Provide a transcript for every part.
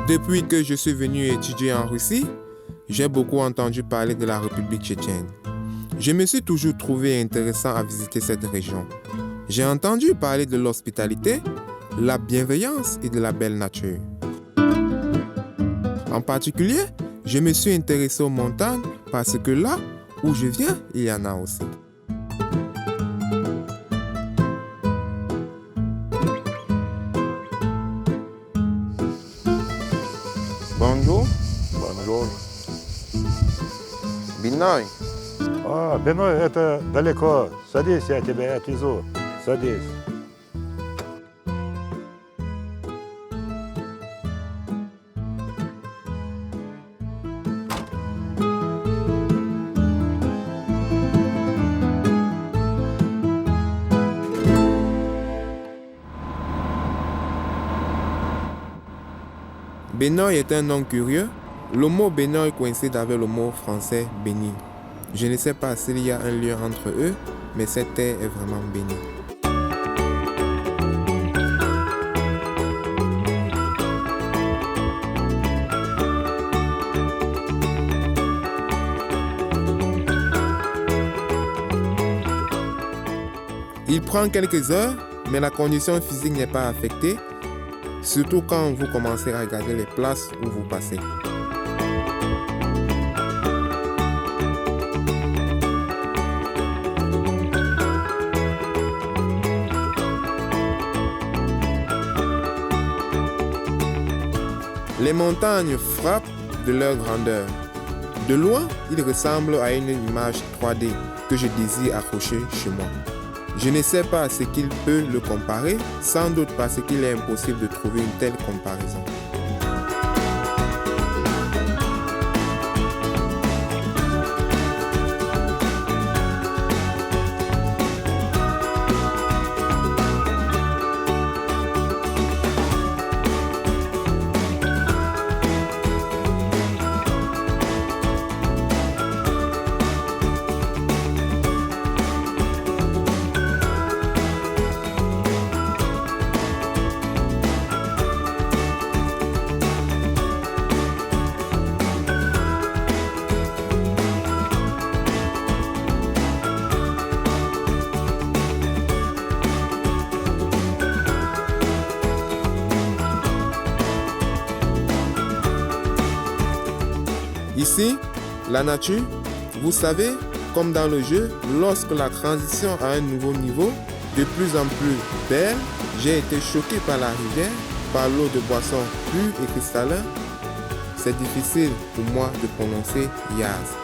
Depuis que je suis venu étudier en Russie, j'ai beaucoup entendu parler de la République tchétchène. Je me suis toujours trouvé intéressant à visiter cette région. J'ai entendu parler de l'hospitalité, la bienveillance et de la belle nature. En particulier, je me suis intéressé aux montagnes parce que là où je viens, il y en a aussi. Bonjour. Bonjour. Биной. Биной, это далеко. Садись, я тебя отвезу. Садись. Bénoy est un nom curieux. Le mot Bénoy coïncide avec le mot français béni. Je ne sais pas s'il y a un lien entre eux, mais cette terre est vraiment bénie. Il prend quelques heures, mais la condition physique n'est pas affectée, surtout quand vous commencez à regarder les places où vous passez. Les montagnes frappent de leur grandeur. De loin, ils ressemblent à une image 3D que je désire accrocher chez moi. Je ne sais pas ce qu'il peut le comparer, sans doute parce qu'il est impossible de trouver une telle comparaison. Ici, la nature, vous savez, comme dans le jeu, lorsque la transition à un nouveau niveau, de plus en plus belle, j'ai été choqué par la rivière, par l'eau de boisson pure et cristallin. C'est difficile pour moi de prononcer Yaz.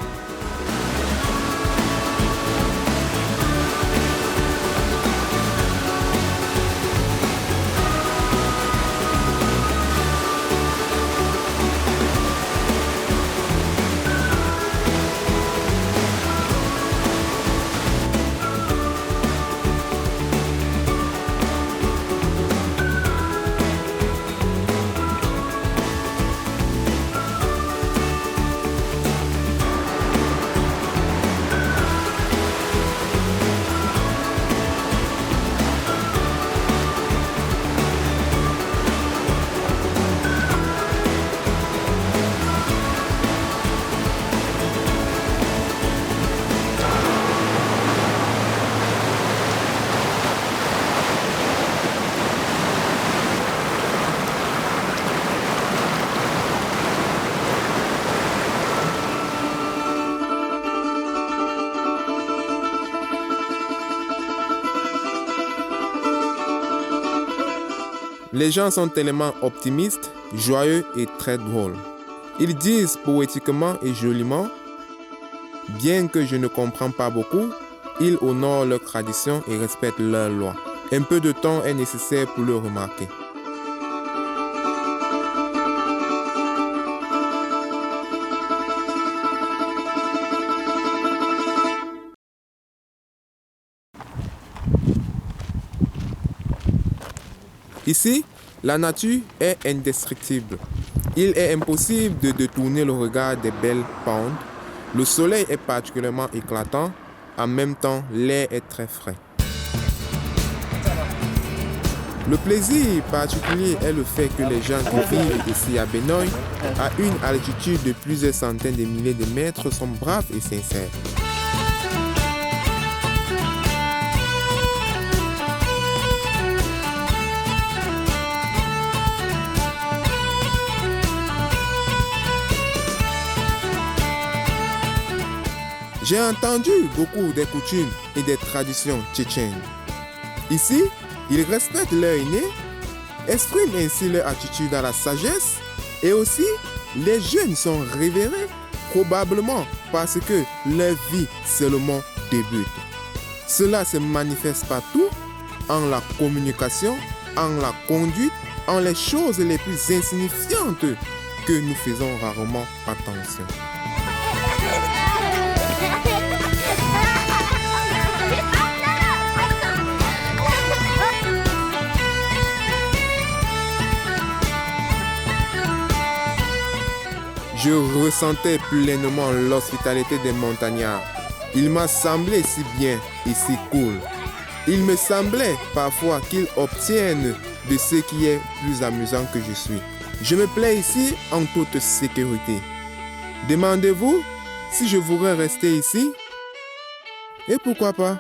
Les gens sont tellement optimistes, joyeux et très drôles. Ils disent poétiquement et joliment, bien que je ne comprends pas beaucoup, ils honorent leurs traditions et respectent leurs lois. Un peu de temps est nécessaire pour le remarquer. Ici, la nature est indestructible. Il est impossible de détourner le regard des belles pentes. Le soleil est particulièrement éclatant. En même temps, l'air est très frais. Le plaisir particulier est le fait que les gens qui vivent ici à Benoît, à une altitude de plusieurs centaines de milliers de mètres, sont braves et sincères. J'ai entendu beaucoup des coutumes et des traditions tchétchènes. Ici, ils respectent leurs aînés, expriment ainsi leur attitude à la sagesse et aussi les jeunes sont révérés probablement parce que leur vie seulement débute. Cela se manifeste partout en la communication, en la conduite, en les choses les plus insignifiantes que nous faisons rarement attention. Je ressentais pleinement l'hospitalité des montagnards. Il m'a semblé si bien et si cool. Il me semblait parfois qu'ils obtiennent de ce qui est plus amusant que je suis. Je me plais ici en toute sécurité. Demandez-vous si je voudrais rester ici? Et pourquoi pas?